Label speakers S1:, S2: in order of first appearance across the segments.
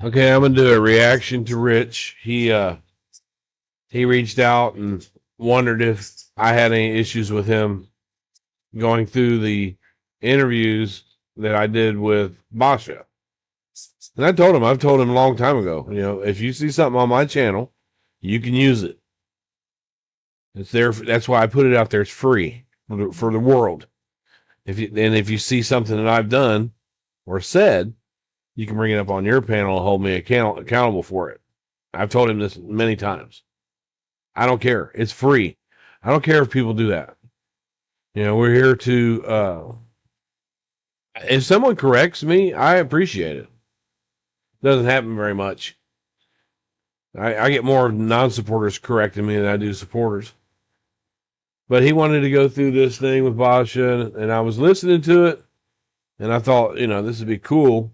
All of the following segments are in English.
S1: Okay, I'm gonna do a reaction to Rich. He reached out and wondered if I had any issues with him going through the interviews that I did with Basha. And I've told him a long time ago, if you see something on my channel, you can use it. It's there. That's why I put it out there. It's free for the world. If you see something that I've done or said, you can bring it up on your panel and hold me accountable for it. I've told him this many times. I don't care. It's free. I don't care if people do that. We're here to, if someone corrects me, I appreciate it. Doesn't happen very much. I get more non-supporters correcting me than I do supporters. But he wanted to go through this thing with Basha, and I was listening to it, and I thought, this would be cool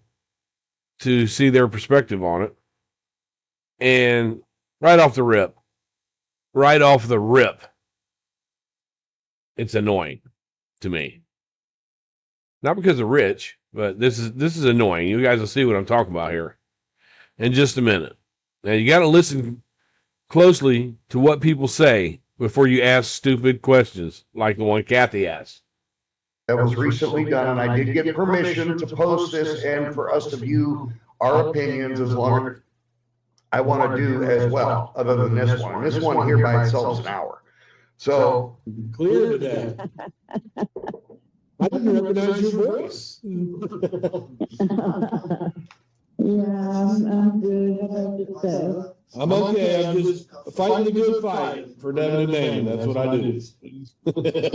S1: to see their perspective on it. And right off the rip, it's annoying to me. Not because of Rich, but this is annoying. You guys will see what I'm talking about here in just a minute. Now, you got to listen closely to what people say before you ask stupid questions like the one Cathy asked.
S2: That was recently done, and I did get permission to post this and for us to view our opinions as long as I want to do as well, other than this one. This one here by itself is an hour. So
S3: clear today. I didn't recognize your voice.
S4: I'm good. How about yourself?
S3: I'm okay. I'm just fighting the good fight for Devin and Damon. That's what I do.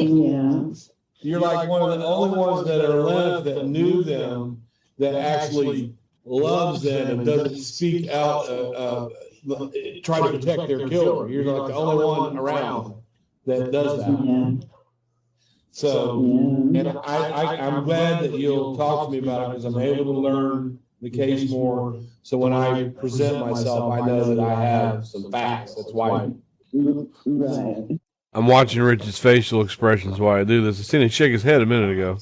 S4: Yeah.
S3: You're like one of the only ones that are left that knew them, that actually loves them and doesn't speak out, try to protect their killer. You're like the only one around that does that.
S4: Yeah.
S3: So, and I'm glad that you'll talk to me about it because I'm able to learn the case more. So when I present myself, I know that I have some facts. That's why.
S4: Right.
S1: I'm watching Rich's facial expressions while I do this. I seen him shake his head a minute ago.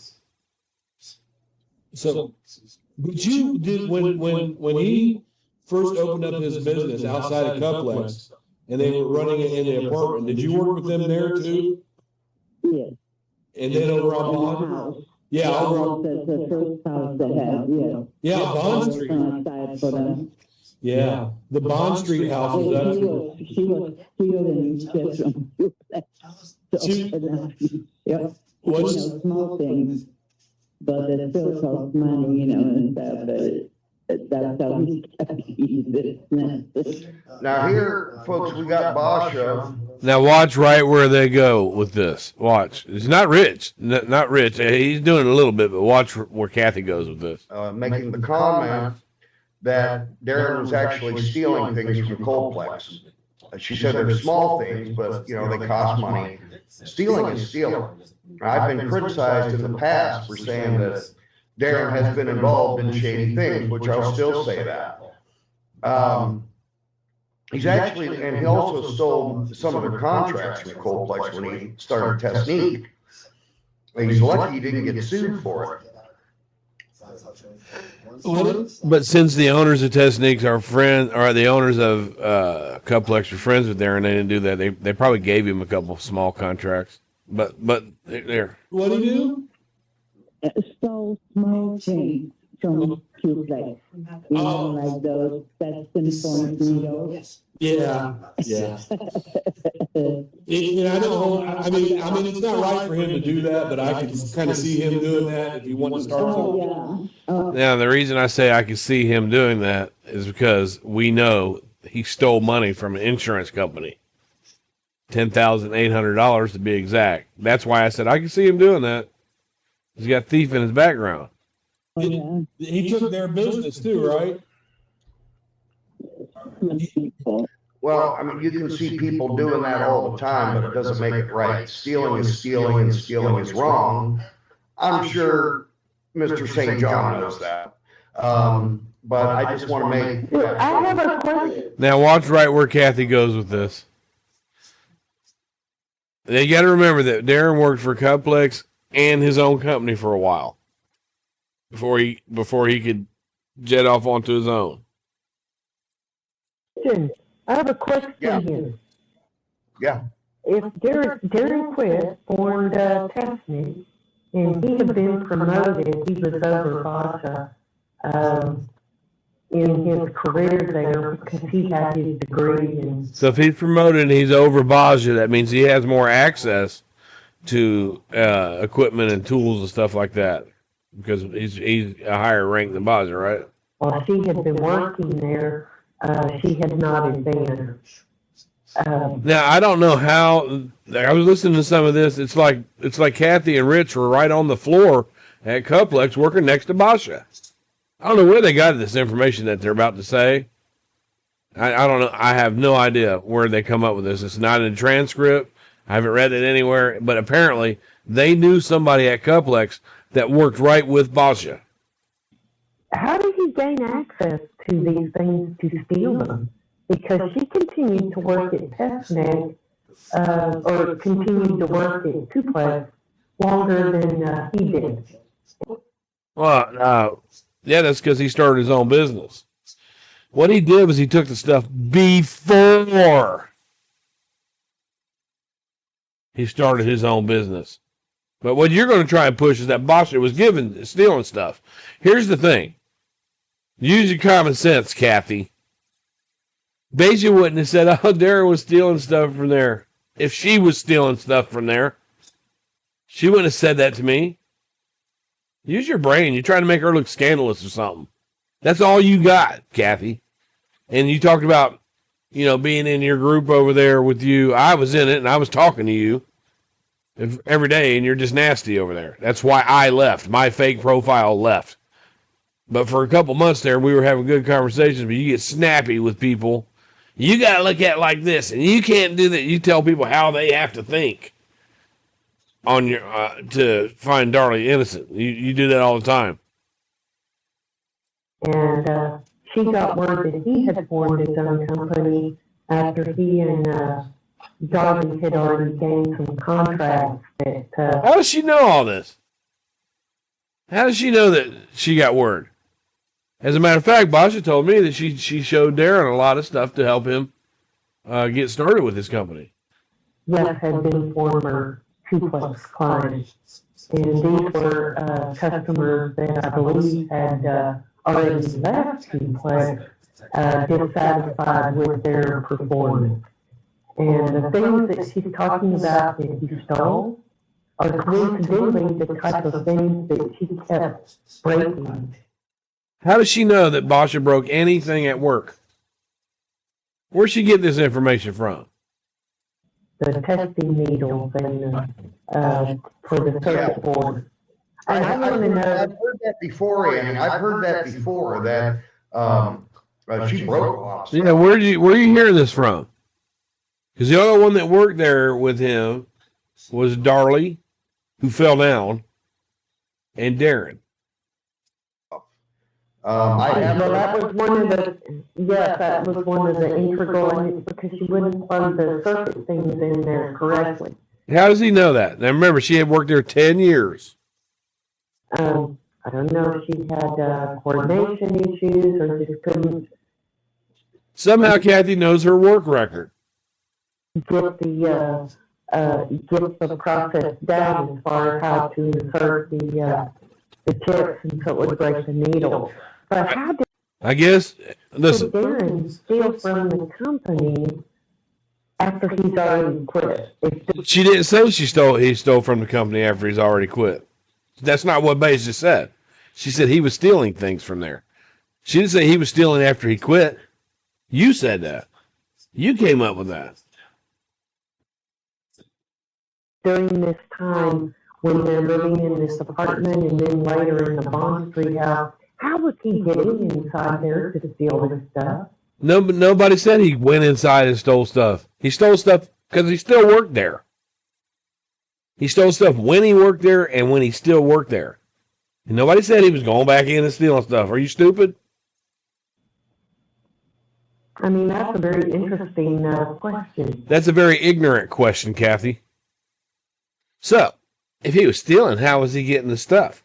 S3: So, but you did when he first opened up his business outside of Cuplex, and they were running it in the apartment. Did you work with them there too?
S4: Yes.
S3: And then over on Bond? Yeah, over on
S4: the first house they had, yeah.
S3: Yeah, Bond Street.
S4: For them.
S3: Yeah, the Bond Street house was that.
S4: She was stealing just from
S3: What's
S4: small things, but it still costs money, and stuff, but that's how we keep business.
S2: now here, folks, we got Basha.
S1: Now watch right where they go with this. Watch. It's not Rich. Not Rich. He's doing a little bit, but watch where Cathy goes with this.
S2: Making the comment that Darren was actually stealing things from Colplex. She said they're small things, but they cost money. Stealing is stealing. I've been criticized in the past for saying that Darren has been involved in shady things, which I'll still say that. He's actually, and he also stole some of their contracts from Colplex when he started Technique. He's lucky he didn't get sued for it.
S1: But since the owners of Techniques are friends, or the owners of Cuplex are friends with Darren, they didn't do that. They probably gave him a couple small contracts. But there.
S3: What do you do?
S4: Stole small things from Cuplex. Like those point needles.
S3: Yeah. I don't. I mean, it's not right for him to do that, but I can kind of see him doing that if he wanted to start something.
S1: Now, the reason I say I can see him doing that is because we know he stole money from an insurance company. $10,800 to be exact. That's why I said I can see him doing that. He's got thief in his background.
S3: He took their business too, right?
S2: Well, I mean, you can see people doing that all the time, but it doesn't make it right. Stealing is stealing, and stealing is wrong. I'm sure Mr. St. John knows that. But I just want to make...
S4: I have a question.
S1: Now, watch right where Cathy goes with this. You got to remember that Darren worked for Cuplex and his own company for a while before he could jet off onto his own.
S5: I have a question
S2: Yeah.
S5: here.
S2: Yeah.
S5: If Darren Quist formed Testnet, and he had been promoted, he was over Basha in his career there because he had his degree. And
S1: So if he's promoted and he's over Baja, that means he has more access to equipment and tools and stuff like that because he's a higher rank than Baja, right?
S5: while she had been working there, she had not advanced.
S1: Now I don't know how. I was listening to some of this. It's like Cathy and Rich were right on the floor at Cuplex working next to Basha. I don't know where they got this information that they're about to say. I don't know. I have no idea where they come up with this. It's not in a transcript. I haven't read it anywhere. But apparently they knew somebody at Cuplex that worked right with Basha.
S5: How did he gain access to these things to steal them? Because she continued to work at Testnet, or continued to work at Tuplex longer than he did.
S1: Well, yeah, that's because he started his own business. What he did was he took the stuff before he started his own business. But what you're going to try and push is that Basha was stealing stuff. Here's the thing. Use your common sense, Cathy. Beja wouldn't have said, oh, Darren was stealing stuff from there. If she was stealing stuff from there, she wouldn't have said that to me. Use your brain. You're trying to make her look scandalous or something. That's all you got, Cathy. And you talked about, being in your group over there with you. I was in it, and I was talking to you every day, and you're just nasty over there. That's why I left. My fake profile left. But for a couple months there, we were having good conversations, but you get snappy with people. You got to look at it like this, and you can't do that. You tell people how they have to think on your to find Darlie innocent. You do that all the time.
S5: And she got word that he had formed his own company after he and Darlie had already gained some contracts that...
S1: How does she know all this? How does she know that she got word? As a matter of fact, Basha told me that she showed Darren a lot of stuff to help him get started with his company.
S5: Yes, had been former Tuplex clients. And these were customers that I believe had already left Tuplex, dissatisfied with their performance. And the things that she's talking about that he stole are coincidentally the type of things that she kept breaking.
S1: How does she know that Basha broke anything at work? Where'd she get this information from?
S5: The testing needles and for the circuit board. And I want to know.
S2: I've heard that before, Annie. I've heard that before that she broke a lot of stuff.
S1: Yeah, where you hear this from? Because the only one that worked there with him was Darlie, who fell down, and Darren.
S5: That was one of the integral, because she wouldn't plug the circuit things in there correctly.
S1: How does he know that? Now remember, she had worked there 10 years.
S5: I don't know if she had coordination issues or just couldn't.
S1: Somehow Cathy knows her work record.
S5: Get the process down as far as how to insert the chips and so it would break the needle. But how did
S1: Listen.
S5: Darren steal from the company after he's already quit?
S1: She didn't say he stole from the company after he's already quit. That's not what Baze just said. She said he was stealing things from there. She didn't say he was stealing after he quit. You said that. You came up with that.
S5: During this time when they're living in this apartment and then later in the Bond Street house, how was he getting inside there to steal this stuff?
S1: Nobody said he went inside and stole stuff. He stole stuff because he still worked there. He stole stuff when he worked there and when he still worked there. And nobody said he was going back in and stealing stuff. Are you stupid?
S5: I mean, that's a very interesting question.
S1: That's a very ignorant question, Cathy. So, if he was stealing, how was he getting the stuff?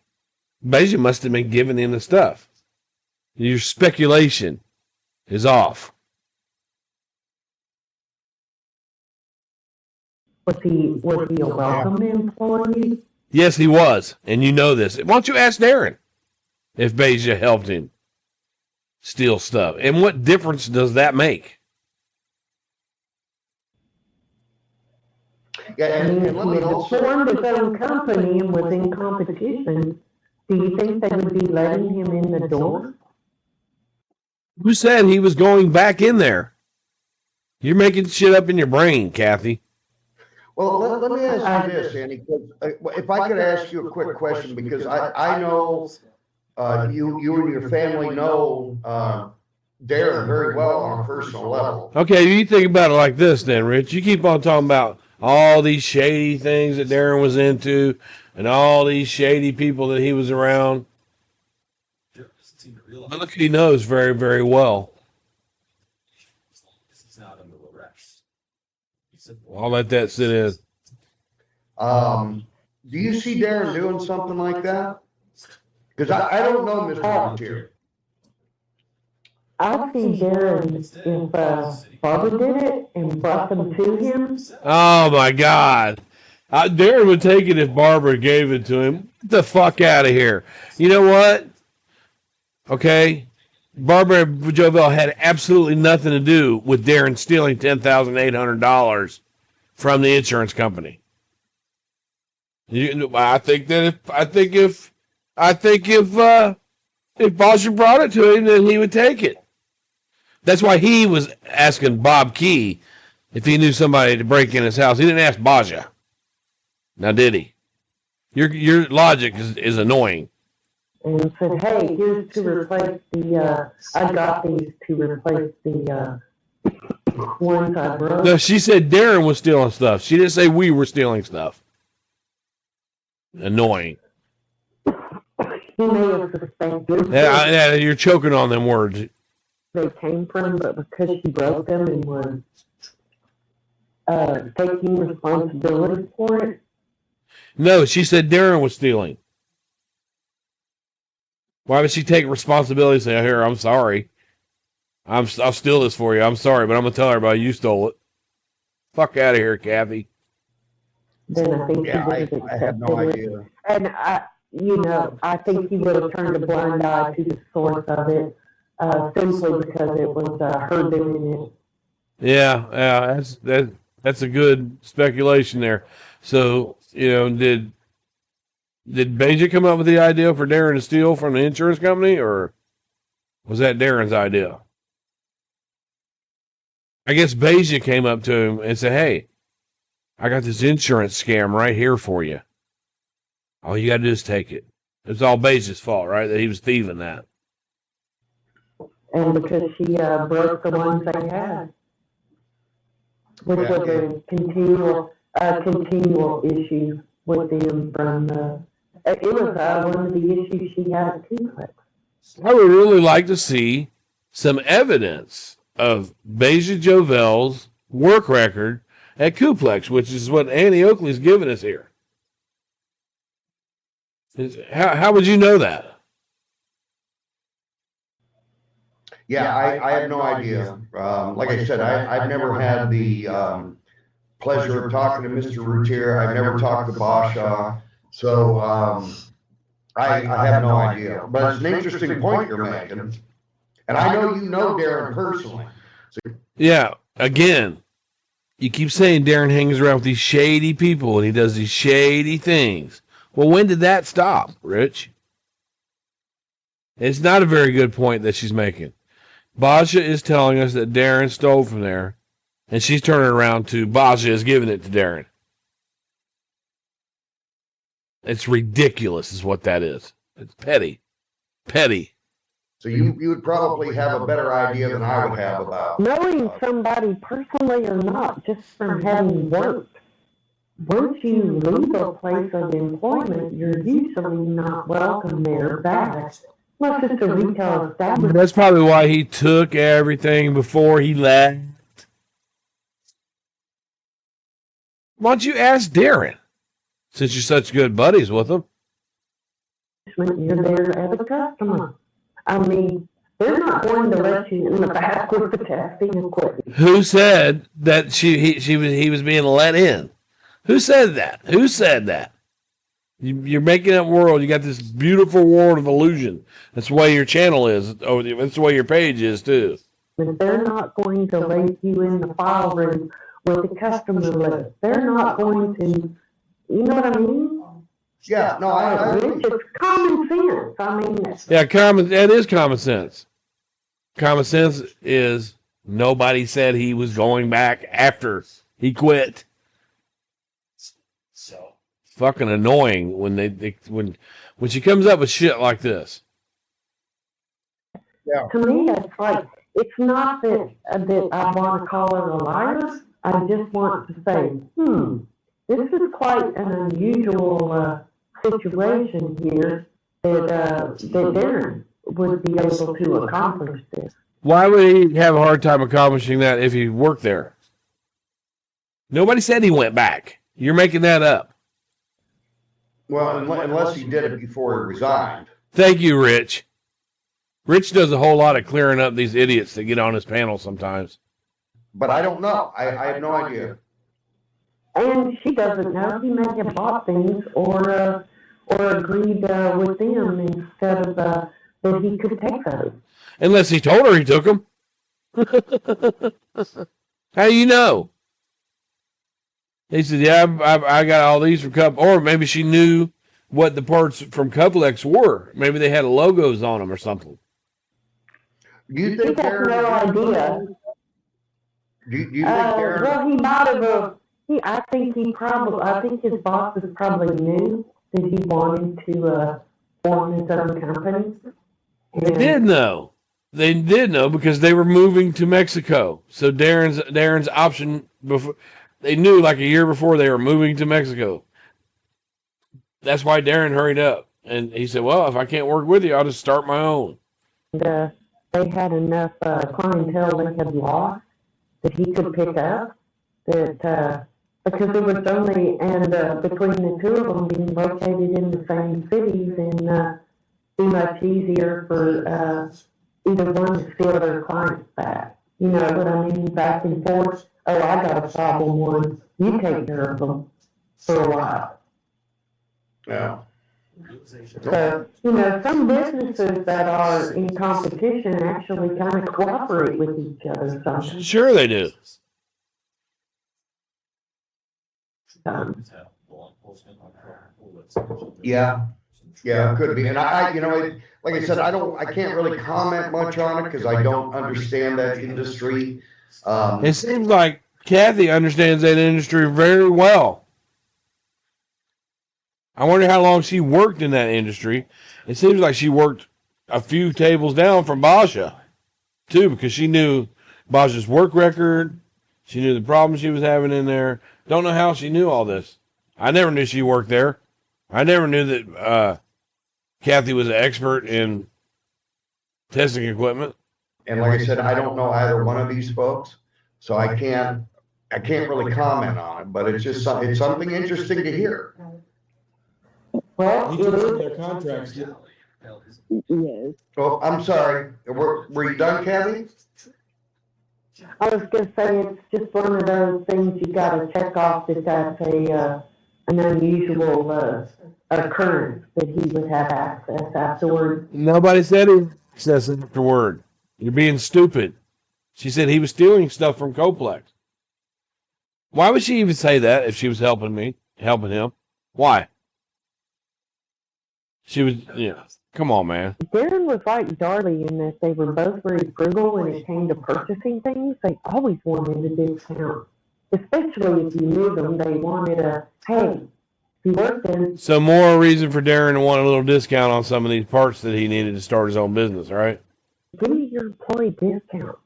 S1: Beja must have been giving him the stuff. Your speculation is off.
S5: Was he a welcome employee?
S1: Yes, he was. And you know this. Why don't you ask Darren if Beja helped him steal stuff? And what difference does that make?
S2: Yeah,
S5: I mean,
S2: and
S5: if
S2: let
S5: he
S2: me
S5: had
S2: also,
S5: formed his own company and was in competition, do you think they would be letting him in the door?
S1: Who said he was going back in there? You're making shit up in your brain, Cathy.
S2: well, let me ask you this, Andy, 'cause, if I could ask you a quick question, because I know you and your family know Darren very well on a personal level.
S1: Okay, you think about it like this then, Rich. You keep on talking about all these shady things that Darren was into and all these shady people that he was around. But look, he knows very, very well. I'll let that sit in.
S2: Do you see Darren doing something like that? Because I don't know Mr. Gutierrez.
S5: I see Darren, if Barbara did it and brought them to him,
S1: Oh my God. Darren would take it if Barbara gave it to him. Get the fuck out of here. You know what? Okay. Barbara Jovel had absolutely nothing to do with Darren stealing $10,800 from the insurance company. I think if Bosher brought it to him, then he would take it. That's why he was asking Bob Key if he knew somebody to break in his house. He didn't ask Baja. Now, did he? Your logic is annoying.
S5: and said, hey, here's to replace I got these to replace the ones I broke.
S1: No, she said Darren was stealing stuff. She didn't say we were stealing stuff. Annoying.
S5: He may have suspected
S1: Yeah, you're choking on them words.
S5: they came from, but because she broke them and was taking responsibility for it.
S1: No, she said Darren was stealing. Why would she take responsibility and say, here, I'm sorry. I'll steal this for you. I'm sorry, but I'm going to tell everybody you stole it. Fuck out of here, Cathy.
S5: Then I think
S2: Yeah,
S5: he would have
S2: I have no
S5: accepted it.
S2: idea.
S5: And I think he would have turned a blind eye to the source of it, simply because it was her doing it.
S1: Yeah, that's a good speculation there. So, did Beja come up with the idea for Darren to steal from the insurance company, or was that Darren's idea? I guess Beja came up to him and said, hey, I got this insurance scam right here for you. All you got to do is take it. It's all Beja's fault, right? That he was thieving that.
S5: And because she broke the ones they had, which was a continual issue with them from it was one of the issues she had at Kuplex.
S1: I would really like to see some evidence of Beja Jovel's work record at Kuplex, which is what Annie Oakley's given us here. How would you know that?
S2: Yeah, I have no idea. Like I said, I've never had the pleasure of talking to Mr. Routier. I've never talked to Basha. So I have no idea. But it's an interesting point you're making. And I know you know Darren personally.
S1: Yeah, again, you keep saying Darren hangs around with these shady people and he does these shady things. Well, when did that stop, Rich? It's not a very good point that she's making. Basha is telling us that Darren stole from there, and she's turning around to Basha is giving it to Darren. It's ridiculous is what that is. It's petty. Petty.
S2: So you would probably have a better idea than I would have about
S5: Knowing somebody personally or not, just from having worked, once you leave a place of employment, you're usually not welcome there back. Unless it's a retail establishment.
S1: That's probably why he took everything before he left. Why don't you ask Darren, since you're such good buddies with him?
S5: You're there as a customer. I mean, they're not going to let you in the back with the testing equipment.
S1: Who said that he was being let in? Who said that? Who said that? You're making up world. You got this beautiful world of illusion. That's the way your channel is. Oh, that's the way your page is too.
S5: But they're not going to leave you in the file room with the customer list. They're not going to, you know what I mean?
S2: Yeah, no, I
S5: It's just common sense. I mean,
S1: Yeah, that is common sense. Common sense is nobody said he was going back after he quit. So fucking annoying when when she comes up with shit like this.
S5: to me, it's like, it's not that I want to call her a liar. I just want to say, this is quite an unusual situation here that Darren would be able to accomplish this.
S1: Why would he have a hard time accomplishing that if he worked there? Nobody said he went back. You're making that up.
S2: well, unless he did it before he resigned.
S1: Thank you, Rich. Rich does a whole lot of clearing up these idiots that get on his panel sometimes.
S2: But I don't know. I have no idea.
S5: And she doesn't know. He may have bought things or agreed with them instead of that he could take those.
S1: Unless he told her he took them. How do you know? He said, yeah, I got all these from Cup. Or maybe she knew what the parts from Couplex were. Maybe they had logos on them or something.
S2: Do you
S5: He
S2: think
S5: has no idea.
S2: Do you think Darren?
S5: Well, he might have. I think his bosses probably knew that he wanted to form his own company.
S1: They did know. They did know because they were moving to Mexico. So Darren's option before they knew like a year before they were moving to Mexico. That's why Darren hurried up and he said, "Well, if I can't work with you, I'll just start my own."
S5: And, they had enough clientele they had lost that he could pick up. That because it was only between the two of them being located in the same cities and be much easier for either one to steal their clients back. You know what I mean? Back and forth. Oh, I got a problem one. You take care of them for a while.
S2: Yeah.
S5: So, some businesses that are in competition actually kind of cooperate with each other sometimes.
S1: Sure they do.
S2: Yeah. Yeah, it could be. And I like I said, I can't really comment much on it because I don't understand that industry.
S1: It seems like Cathy understands that industry very well. I wonder how long she worked in that industry. It seems like she worked a few tables down from Basha, too, because she knew Basha's work record. She knew the problems she was having in there. Don't know how she knew all this. I never knew she worked there. I never knew that Cathy was an expert in testing equipment.
S2: And like I said, I don't know either one of these folks, so I can't really comment on it. But it's just it's something interesting to hear.
S5: Well,
S3: He took some of their contracts.
S4: Yes.
S2: Oh, I'm sorry. Were you done, Cathy?
S5: I was going to say it's just one of those things you got to check off that that's an unusual occurrence that he would have access afterward.
S1: Nobody said he access afterward. You're being stupid. She said he was stealing stuff from Coplex. Why would she even say that if she was helping him? Why? She was, come on, man.
S5: Darren was like Darlie in that they were both very frugal when it came to purchasing things. They always wanted a discount. Especially if you knew them, they wanted hey, if you worked in.
S1: So more reason for Darren to want a little discount on some of these parts that he needed to start his own business, right?
S5: Give me your employee discount.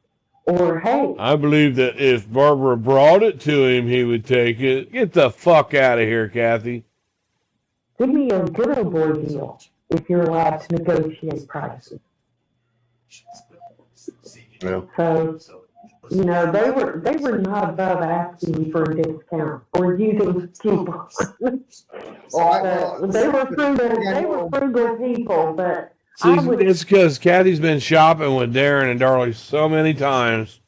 S5: Or, hey.
S1: I believe that if Barbara brought it to him, he would take it. Get the fuck out of here, Cathy.
S5: Give me a good old boy deal if you're allowed to negotiate prices.
S2: Yeah.
S5: So, they were not above asking for a discount or using coupons. They were frugal people, but
S1: See, it's because Cathy's been shopping with Darren and Darlie so many times.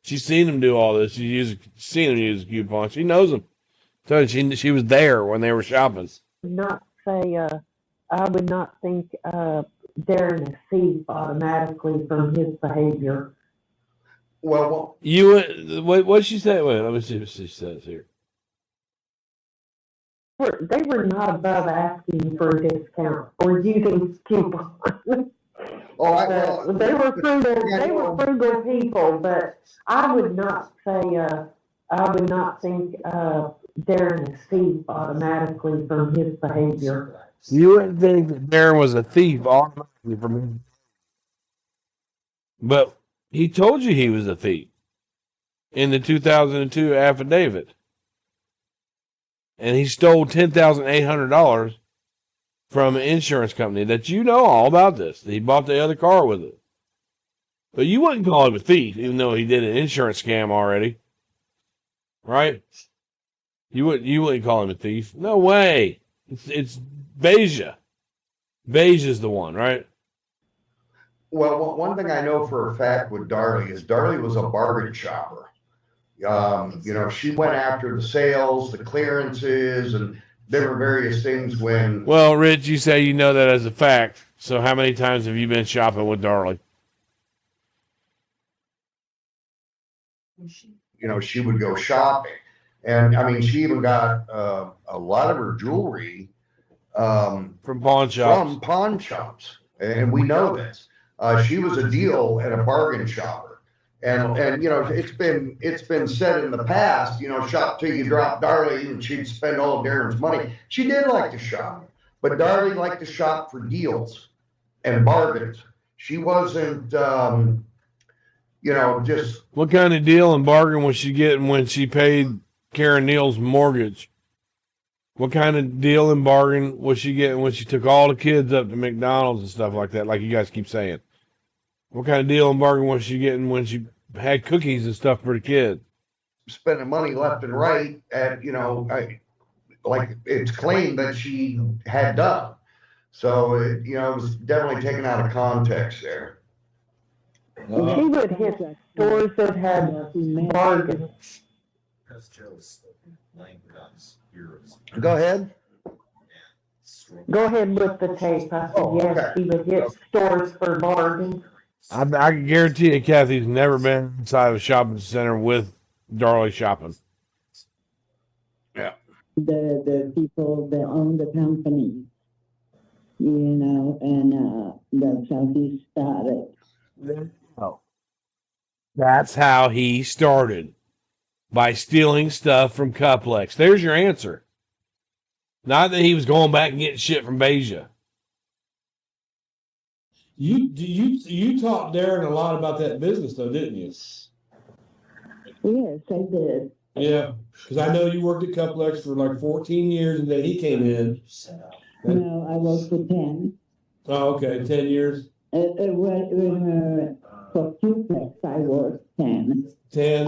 S1: She's seen them do all this. She's seen them use a coupon. She knows them. So she was there when they were shopping.
S5: Not say, I would not think, Darren is thief automatically from his behavior.
S2: Well,
S1: What she said? Wait, let me see what she says here.
S5: They were not above asking for a discount or using coupons. They were frugal.
S2: yeah,
S5: They were frugal people, but I would not say. I would not think Darren is thief automatically from his behavior.
S1: You wouldn't think that Darren was a thief automatically from him, but he told you he was a thief in the 2002 affidavit, and he stole $10,800 from an insurance company that you know all about this. He bought the other car with it. But you wouldn't call him a thief, even though he did an insurance scam already. Right? You wouldn't call him a thief. No way. It's Beja. Beja's the one, right?
S2: Well, one thing I know for a fact with Darlie is Darlie was a bargain shopper. She went after the sales, the clearances, and different various things when.
S1: Well, Rich, you say you know that as a fact. So how many times have you been shopping with Darlie?
S2: She would go shopping. And I mean, she even got a lot of her jewelry
S1: from pawn shops.
S2: And we know this. She was a deal and a bargain shopper. And it's been said in the past, shop till you drop Darlie, and she'd spend all of Darren's money. She did like to shop, but Darlie liked to shop for deals and bargains. She wasn't, just.
S1: What kind of deal and bargain was she getting when she paid Karen Neal's mortgage? What kind of deal and bargain was she getting when she took all the kids up to McDonald's and stuff like that, like you guys keep saying? What kind of deal and bargain was she getting when she had cookies and stuff for the kids?
S2: Spending money left and right at, like it's claimed that she had done. So, it was definitely taken out of context there.
S5: She would hit stores that had bargains.
S2: Go ahead.
S5: Go ahead with the tape. I said, yes,
S2: okay.
S5: she would hit stores for bargains.
S1: I can guarantee you Kathy's never been inside a shopping center with Darlie shopping.
S2: Yeah.
S4: The people that own the company, and that's how he started.
S1: Oh. That's how he started. By stealing stuff from Cuplex. There's your answer. Not that he was going back and getting shit from Beja.
S3: You taught Darren a lot about that business, though, didn't you?
S4: Yes, I did.
S3: Yeah, because I know you worked at Cuplex for like 14 years, and then he came in.
S4: No, I worked for 10.
S3: Oh, okay, 10 years.
S4: For Duplex, I worked 10.
S3: 10.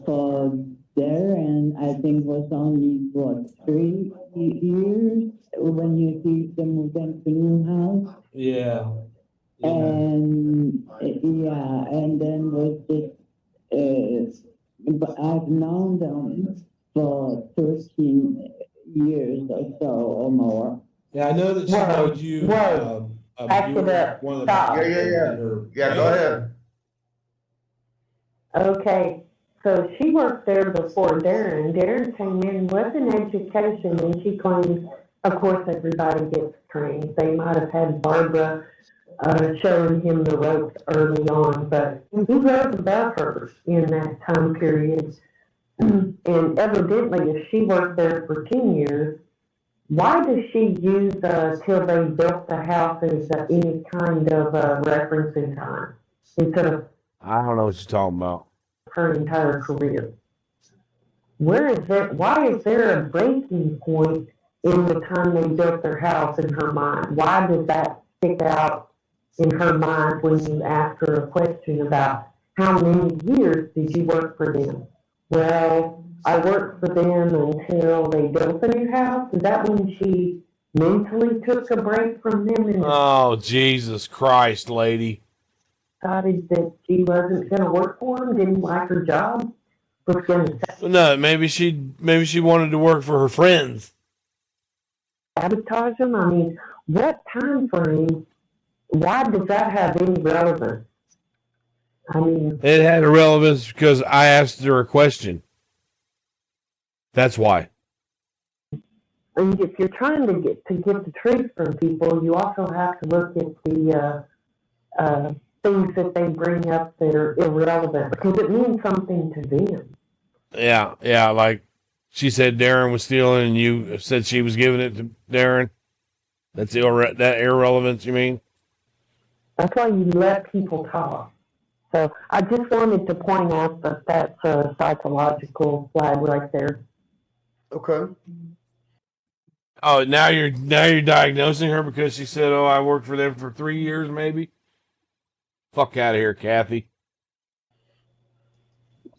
S4: For Darren, I think was only 3 years when you moved into new house.
S3: Yeah.
S4: And and then was it, but I've known them for 13 years or so or more.
S3: Yeah, I know that she told you.
S5: Back it up. Stop.
S2: Yeah, go ahead.
S5: Okay, so she worked there before Darren. Darren came in with an education, and she claims, of course, everybody gets trained. They might have had Barbara showing him the ropes early on, but he was above her in that time period. And evidently, if she worked there for 10 years, why does she use till they built the house as any kind of reference in time instead of
S1: I don't know what you're talking about.
S5: her entire career? Where is that? Why is there a breaking point in the time they built their house in her mind? Why does that stick out in her mind when you ask her a question about how many years did you work for them? Well, I worked for them until they built the new house. Is that when she mentally took a break from them and
S1: Oh, Jesus Christ, lady.
S5: decided that she wasn't going to work for them, didn't like her job? was going to
S1: Well, no, maybe she wanted to work for her friends.
S5: sabotage them. I mean, what time frame? Why does that have any relevance? I mean,
S1: It had a relevance because I asked her a question. That's why.
S5: and if you're trying to get the truth from people, you also have to look at the things that they bring up that are irrelevant because it means something to them.
S1: Yeah, like she said Darren was stealing and you said she was giving it to Darren. That's that irrelevance, you mean?
S5: That's why you let people talk. So I just wanted to point out that that's a psychological flag right there.
S2: Okay.
S1: Oh, now you're diagnosing her because she said, "Oh, I worked for them for 3 years, maybe." Fuck out of here, Cathy.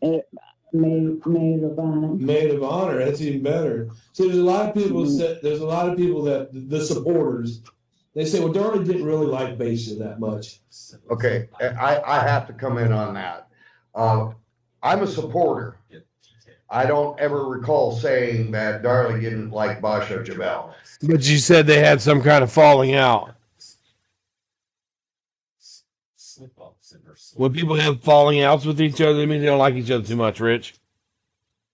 S4: Maid of honor.
S3: Maid of honor. That's even better. So there's a lot of people. There's a lot of people that the supporters. They say, well, Darlie didn't really like Basia that much.
S2: Okay, I have to come in on that. I'm a supporter. I don't ever recall saying that Darlie didn't like Basha Jabel.
S1: But you said they had some kind of falling out. When people have falling outs with each other, it means they don't like each other too much, Rich.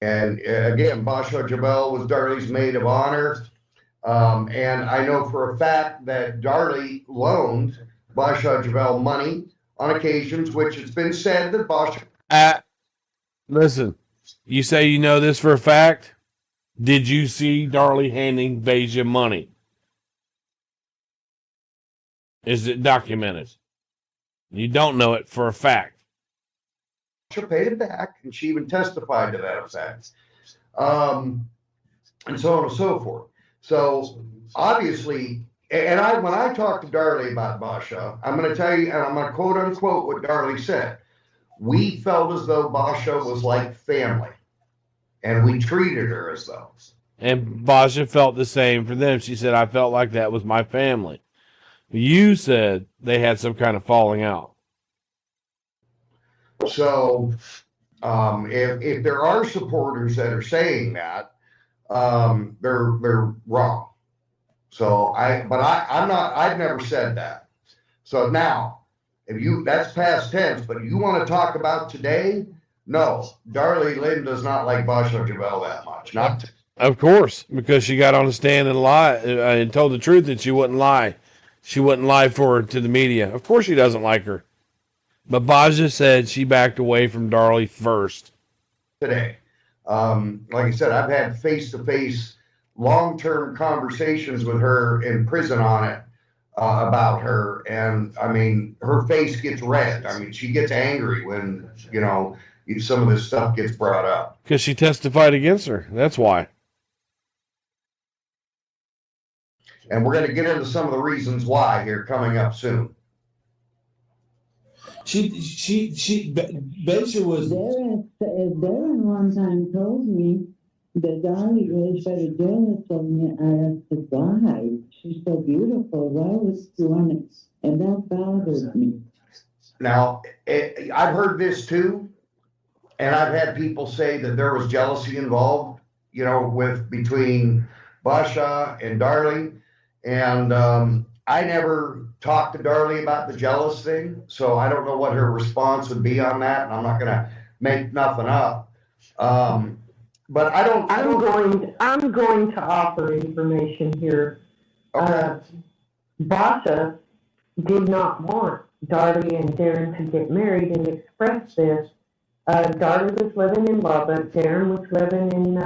S2: And again, Basha Jabel was Darlie's maid of honor. And I know for a fact that Darlie loaned Basha Jabel money on occasions, which it's been said that Basha.
S1: Listen, you say you know this for a fact. Did you see Darlie handing Basia money? Is it documented? You don't know it for a fact.
S2: She paid it back, and she even testified to that effect, and so on and so forth. So obviously, and when I talked to Darlie about Basha, I'm going to tell you, and I'm going to quote unquote what Darlie said. We felt as though Basha was like family, and we treated her as though.
S1: And Basha felt the same for them. She said, I felt like that was my family. You said they had some kind of falling out.
S2: So if there are supporters that are saying that, they're wrong. So I've never said that. So now, that's past tense, but you want to talk about today? No, Darlie Lynn does not like Basha Jabel that much.
S1: Of course, because she got on the stand and lied and told the truth that she wouldn't lie. She wouldn't lie to the media. Of course she doesn't like her. But Basha said she backed away from Darlie first.
S2: Today. Like I said, I've had face-to-face long-term conversations with her in prison on it about her. And I mean, her face gets red. I mean, she gets angry when, some of this stuff gets brought up.
S1: Because she testified against her. That's why.
S2: And we're going to get into some of the reasons why here coming up soon.
S3: Basia was.
S4: Darren one time told me that Darlie was very jealous of me. I asked why? She's so beautiful. Why was she on it? And that bothered me.
S2: Now, I've heard this too, and I've had people say that there was jealousy involved, between Basha and Darlie. And I never talked to Darlie about the jealous thing, so I don't know what her response would be on that, and I'm not going to make nothing up. But
S5: I'm going to offer information here.
S2: Okay.
S5: Basha did not want Darlie and Darren to get married and expressed this. Darlie was living in Lubbock. Darren was living in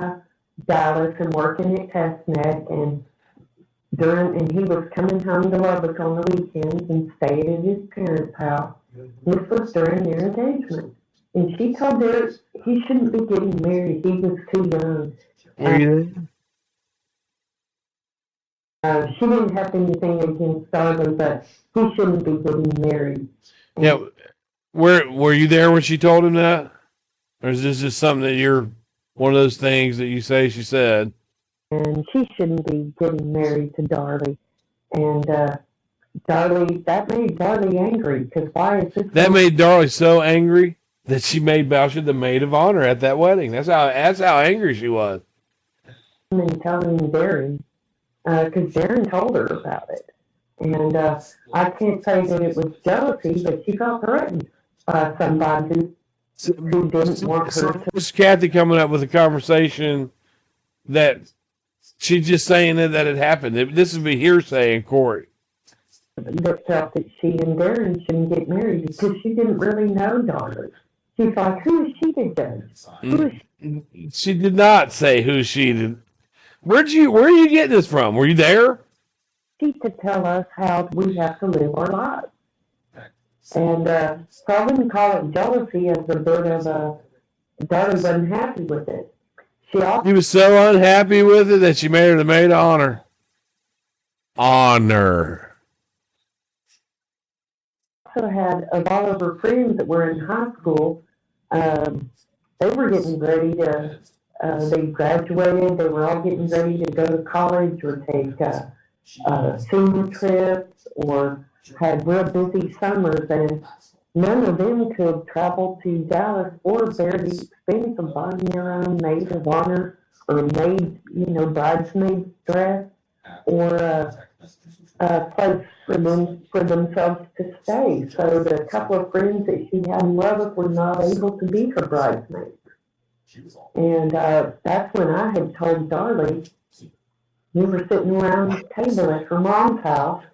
S5: Dallas and working at TestNet, and he was coming home to Lubbock on the weekends and stayed at his parents' house. This was during their engagement. And she told Darren he shouldn't be getting married. He was too young. She didn't have anything against Darlie, but he shouldn't be getting married.
S1: Yeah. Were you there when she told him that? Or is this just something that you're one of those things that you say she said?
S5: And she shouldn't be getting married to Darlie. And that made Darlie angry, because why is this?
S1: That made Darlie so angry? that she made Balsha the maid of honor at that wedding. That's how angry she was.
S5: And telling Darren, because Darren told her about it. And I can't say that it was jealousy, but she felt threatened by somebody who didn't want her to.
S1: This Cathy coming up with a conversation that she's just saying that it happened. This would be hearsay in court.
S5: That felt that she and Darren shouldn't get married because she didn't really know Darlie. She's like, who is she to judge? Who is she?
S1: She did not say who she did. Where are you getting this from? Were you there?
S5: To tell us how we have to live our lives. And so I wouldn't call it jealousy as a bit of Darlie wasn't happy with it. She
S1: was so unhappy with it that she made her the maid of honor. Honor.
S5: Also had of all of her friends that were in high school, they were getting ready to, they graduated, they were all getting ready to go to college or take senior trips or had real busy summers, and none of them could travel to Dallas or bear the expense of buying their own maid of honor or maid, bridesmaid dress or a place for themselves to stay. So the couple of friends that she had in love with were not able to be her bridesmaids. And that's when I had told Darlie, we were sitting around the table at her mom's house,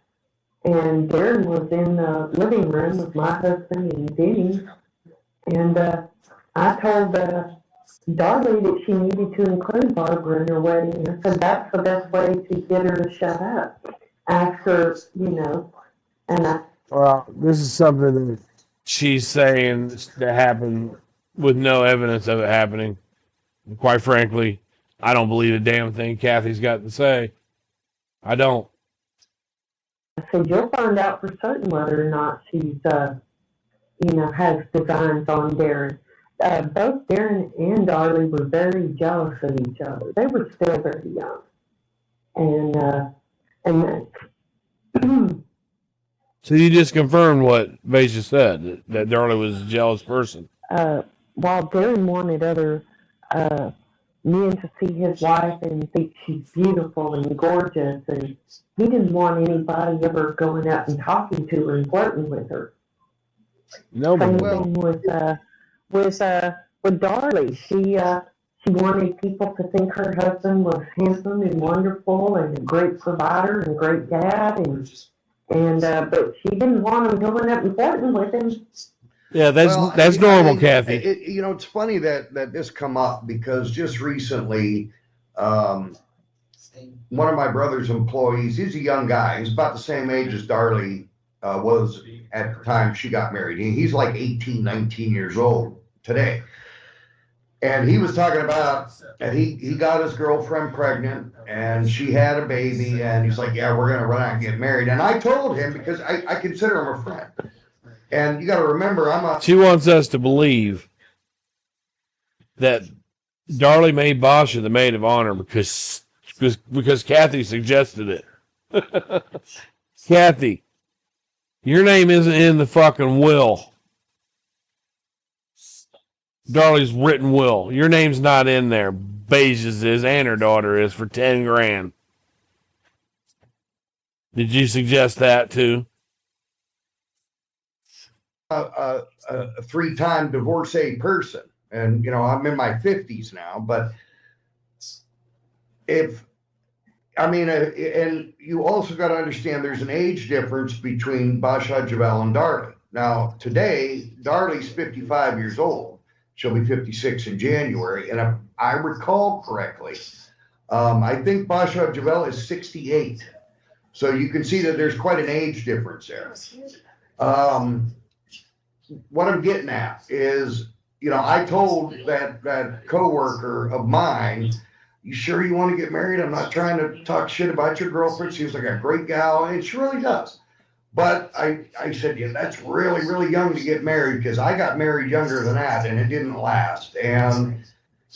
S5: and Darren was in the living room with my husband and Denny. And I told Darlie that she needed to include Barbara in her wedding. I said that's the best way to get her to shut up. Ask her, and
S1: well, this is something that she's saying that happened with no evidence of it happening. And quite frankly, I don't believe a damn thing Cathy's got to say. I don't.
S5: I said, you'll find out for certain whether or not she's, has designs on Darren. Both Darren and Darlie were very jealous of each other. They were still very young. And
S1: so you just confirmed what Beja said, that Darlie was a jealous person.
S5: While Darren wanted other men to see his wife and think she's beautiful and gorgeous, and he didn't want anybody ever going out and talking to her and flirting with her.
S1: Nobody.
S5: Same thing with Darlie. She wanted people to think her husband was handsome and wonderful and a great provider and a great dad, and but she didn't want him going out and flirting with him.
S1: Yeah, that's normal, Cathy.
S2: It's funny that this come up because just recently, one of my brother's employees, he's a young guy. He's about the same age as Darlie was at the time she got married. He's like 18, 19 years old today. And he was talking about, and he got his girlfriend pregnant, and she had a baby, and he's like, yeah, we're going to run out and get married. And I told him, because I consider him a friend. And you got to remember,
S1: she wants us to believe that Darlie made Basha the maid of honor because Cathy suggested it. Cathy, your name isn't in the fucking will. Darlie's written will. Your name's not in there. Beja's is, and her daughter is, for $10,000. Did you suggest that too?
S2: A 3-time divorcee person, and I'm in my 50s now, but and you also got to understand there's an age difference between Basha Javel and Darlie. Now today, Darlie's 55 years old. She'll be 56 in January, and if I recall correctly, I think Basha Javel is 68. So you can see that there's quite an age difference there. What I'm getting at is, I told that coworker of mine, you sure you want to get married? I'm not trying to talk shit about your girlfriend. Seems like a great gal, and she really does. But I said, yeah, that's really, really young to get married, because I got married younger than that, and it didn't last. And,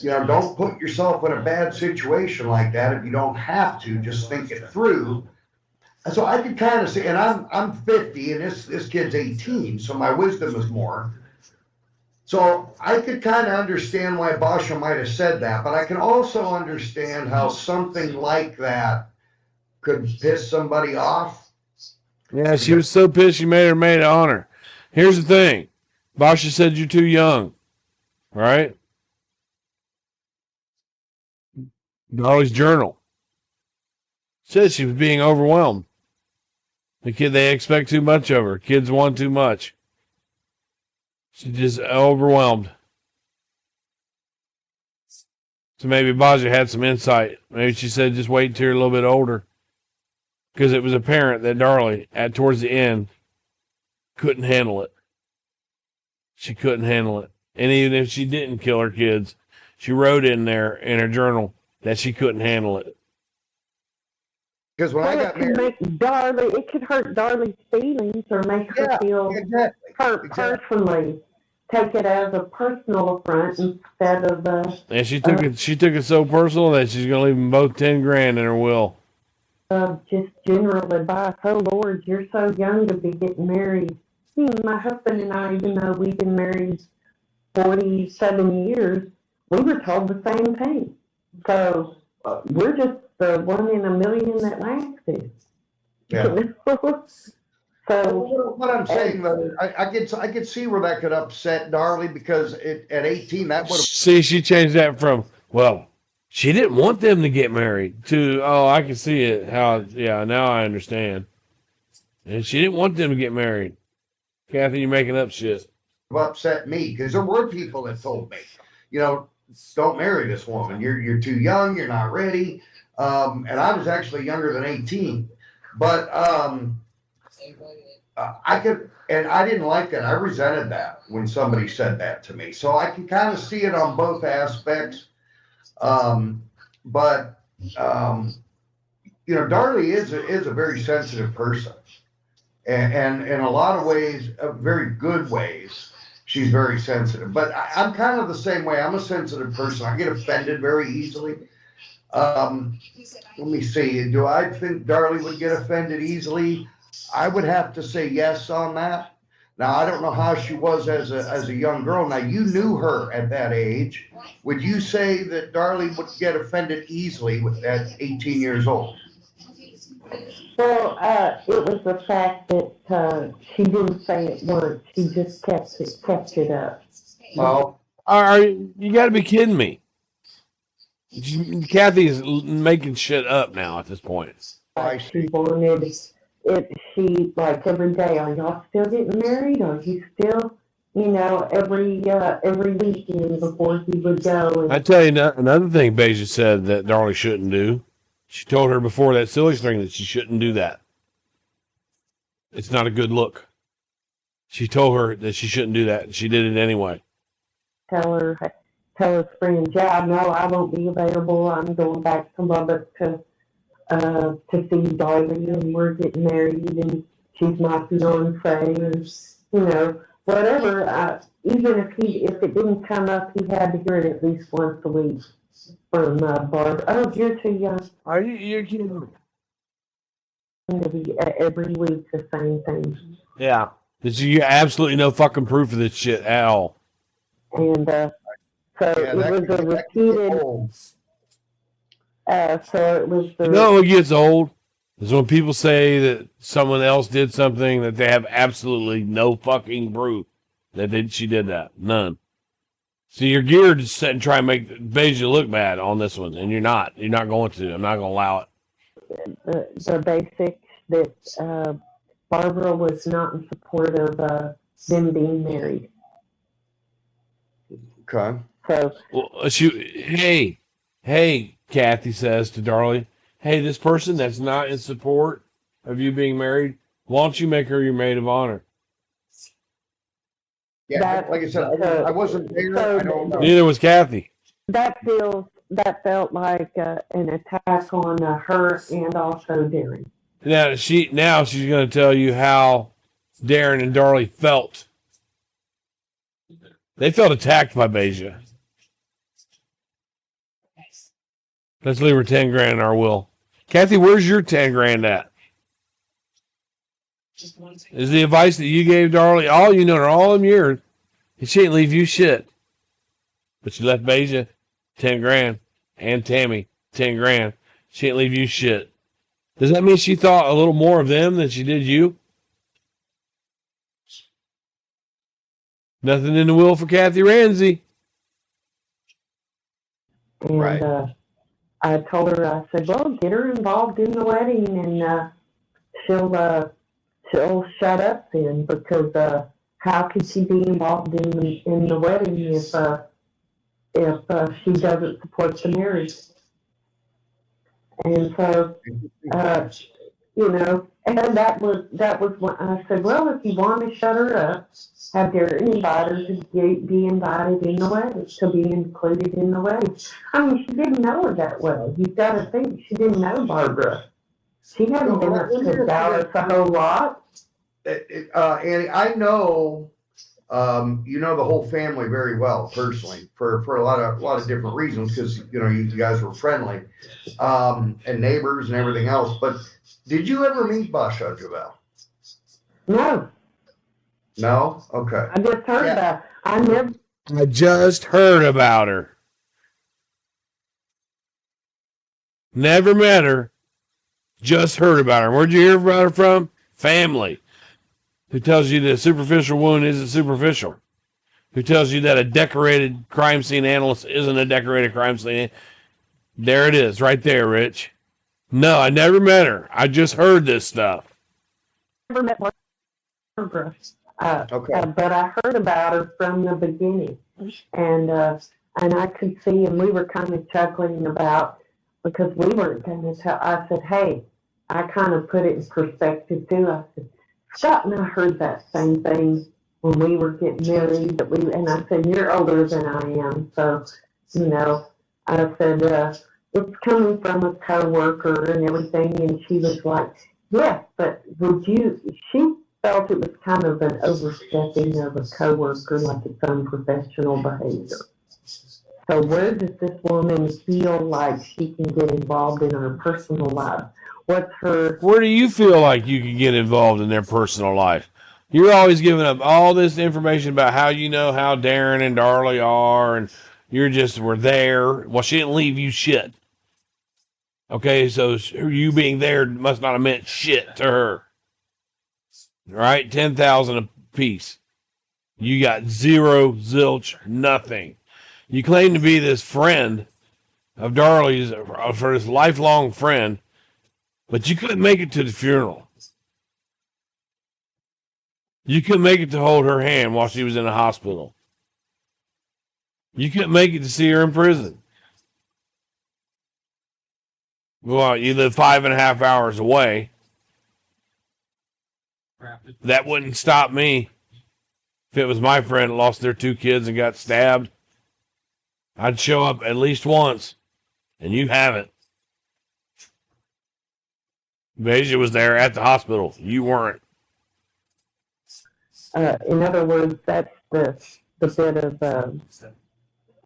S2: don't put yourself in a bad situation like that if you don't have to. Just think it through. So I could kind of see, and I'm 50, and this kid's 18, so my wisdom is more. So I could kind of understand why Basha might have said that, but I can also understand how something like that could piss somebody off.
S1: Yeah, she was so pissed she made her maid of honor. Here's the thing. Basha said you're too young, right? Darlie's journal said she was being overwhelmed. They expect too much of her. Kids want too much. She's just overwhelmed. So maybe Basha had some insight. Maybe she said just wait until you're a little bit older. Because it was apparent that Darlie, towards the end, couldn't handle it. She couldn't handle it. And even if she didn't kill her kids, she wrote in there in her journal that she couldn't handle it.
S2: Because when I
S5: Well,
S2: got
S5: it could
S2: married,
S5: make Darlie, it could hurt Darlie's feelings or make her
S2: yeah,
S5: feel
S2: exactly.
S5: hurt personally. Take it as a personal affront instead of
S1: And she took it so personal that she's gonna leave them both 10 grand in her will.
S5: just general advice. Oh Lord, you're so young to be getting married. My husband and I, even though we've been married 47 years, we were told the same thing. So we're just the one in a million that lasted.
S2: Yeah.
S5: So
S2: What I'm saying though, I could see where that could upset Darlie because at 18 that would have.
S1: See, she changed that from, well, she didn't want them to get married to, oh, I can see it. Yeah, now I understand. And she didn't want them to get married. Cathy, you're making up shit.
S2: Upset me because there were people that told me, don't marry this woman. You're too young. You're not ready. And I was actually younger than 18, but I could, and I didn't like that. I resented that when somebody said that to me. So I can kind of see it on both aspects. But Darlie is a very sensitive person, and in a lot of ways, very good ways. She's very sensitive, but I'm kind of the same way. I'm a sensitive person. I get offended very easily. Let me see. Do I think Darlie would get offended easily? I would have to say yes on that. Now, I don't know how she was as a young girl. Now, you knew her at that age. Would you say that Darlie would get offended easily at 18 years old?
S5: Well, it was the fact that she didn't say it once. She just kept it up.
S2: Well,
S1: You got to be kidding me. Cathy's making shit up now at this point.
S5: She wanted it. She like every day. Are y'all still getting married? Are you still? Every weekend before he would go. And
S1: I tell you another thing Beja said that Darlie shouldn't do. She told her before that silly string that she shouldn't do that. It's not a good look. She told her that she shouldn't do that, and she did it anyway.
S5: tell his friend, yeah, no, I won't be available. I'm going back to Lubbock to see Darlie, and we're getting married, and she's my fiance, or whatever. Even if it didn't come up, he had to hear it at least once a week from Barb. Oh, you're too young.
S1: Are you're kidding me?
S5: To be every week the same thing.
S1: Yeah. You absolutely no fucking proof of this shit at all.
S5: And so it was a repeated. So it was the.
S1: You know what gets old is when people say that someone else did something that they have absolutely no fucking proof that she did that. None. So you're geared to sit and try and make Beja look bad on this one, and you're not. You're not going to. I'm not going to allow it.
S5: The basics that Barbara was not in support of them being married.
S2: Okay.
S5: So
S1: Well, hey, Cathy says to Darlie, hey, this person that's not in support of you being married, why don't you make her your maid of honor?
S2: Yeah, like I said, I wasn't there. I don't know.
S1: Neither was Cathy.
S5: that felt like an attack on her and also Darren.
S1: Now she's going to tell you how Darren and Darlie felt. They felt attacked by Beja. Let's leave her 10 grand in our will. Cathy, where's your 10 grand at? Is the advice that you gave Darlie all them years She ain't leave you shit. But she left Beja 10 grand and Tammy 10 grand. She ain't leave you shit. Does that mean she thought a little more of them than she did you? Nothing in the will for Cathy Ramsey.
S5: And
S2: Right.
S5: I told her, I said, well, get her involved in the wedding, and she'll shut up then, because how could she be involved in the wedding if she doesn't support the marriage? And so, and that was when I said, well, if you want to shut her up, have Darren invite her to be invited in the wedding, to be included in the wedding. I mean, she didn't know her that well. You've got to think, she didn't know Barbara. She hadn't been up to Dallas a whole lot.
S2: Annie, I know, you know the whole family very well personally for a lot of different reasons, because you guys were friendly, and neighbors and everything else. But did you ever meet Basha Javel?
S5: No.
S2: No? Okay.
S5: I just heard about it.
S1: I just heard about her. Never met her. Just heard about her. Where'd you hear about her from? Family. Who tells you that a superficial wound isn't superficial? Who tells you that a decorated crime scene analyst isn't a decorated crime scene? There it is, right there, Rich. No, I never met her. I just heard this stuff.
S5: Never met Barbara.
S2: Okay.
S5: But I heard about her from the beginning, and I could see, and we were kind of chuckling about, because we were kind of. I said, "Hey," I kind of put it in perspective too. I said, "Scott and I heard that same thing when we were getting married." And I said, "You're older than I am, so I said it's coming from a coworker and everything." And she was like, "Yes, but would you?" She felt it was kind of an overstepping of a coworker, like it's unprofessional behavior. So where does this woman feel like she can get involved in her personal life? What's her?
S1: Where do you feel like you can get involved in their personal life? You're always giving up all this information about how you know how Darren and Darlie are, and were there. Well, she didn't leave you shit. Okay, so you being there must not have meant shit to her. Right? 10,000 a piece. You got zero, zilch, nothing. You claim to be this friend of Darlie's, for this lifelong friend, but you couldn't make it to the funeral. You couldn't make it to hold her hand while she was in the hospital. You couldn't make it to see her in prison. Well, you live 5.5 hours away. That wouldn't stop me. If it was my friend that lost their 2 kids and got stabbed, I'd show up at least once, and you haven't. Beja was there at the hospital. You weren't.
S5: In other words, that's the bit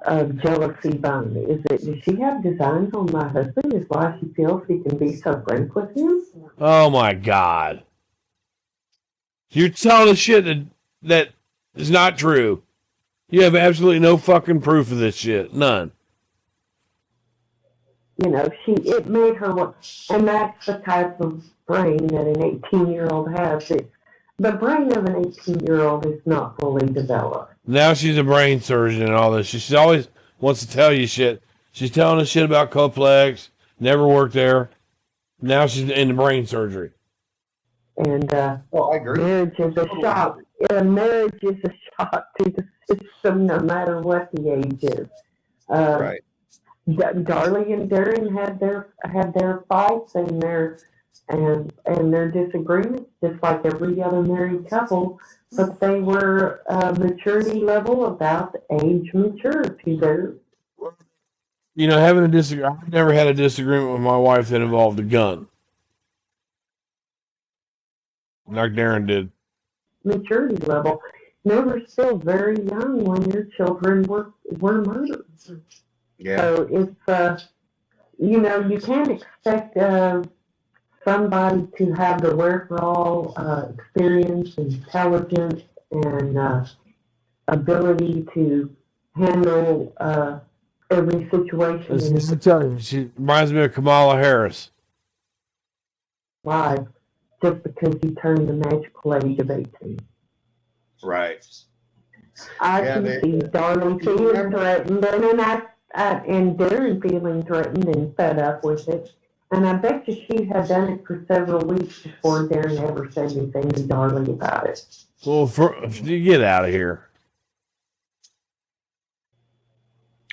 S5: of jealousy bone. Does she have designs on my husband? Is why she feels she can be so frank with him?
S1: Oh my God. You're telling us shit that is not true. You have absolutely no fucking proof of this shit. None.
S5: It made her want, and that's the type of brain that an 18-year-old has. The brain of an 18-year-old is not fully developed.
S1: Now she's a brain surgeon and all this. She always wants to tell you shit. She's telling us shit about Coplex. Never worked there. Now she's into brain surgery.
S5: And
S2: I agree.
S5: Marriage is a shock. Marriage is a shock to the system, no matter what the age is.
S2: Right.
S5: Darlie and Darren had their fights and their disagreements, just like every other married couple. But they were maturity level about age maturity.
S1: Having a disagreement. I've never had a disagreement with my wife that involved a gun, like Darren did.
S5: Maturity level. They were still very young when your children were murdered.
S2: Yeah.
S5: So it's you can't expect somebody to have the wherewithal, experience, intelligence, and ability to handle every situation in his
S1: I'm telling you, she reminds me of Kamala Harris.
S5: life just because he turned the magical age of 18.
S2: Right.
S5: I
S2: Yeah,
S5: can
S2: they-
S5: see Darlie feeling
S2: remember-
S5: threatened, and Darren feeling threatened and fed up with it. And I bet you she had done it for several weeks before Darren ever said anything to Darlie about it.
S1: Well, you get out of here.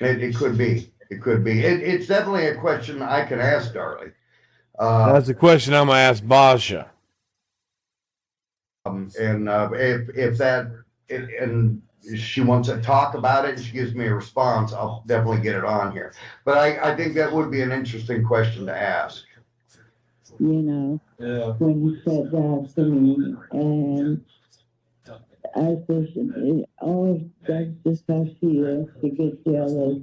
S2: It could be. It could be. It's definitely a question I can ask Darlie.
S1: That's a question I'm gonna ask Basha.
S2: If that and she wants to talk about it and she gives me a response, I'll definitely get it on here. But I think that would be an interesting question to ask.
S4: You know,
S3: Yeah.
S4: when he said that to me, and I said, oh, that's just how she is. She gets jealous.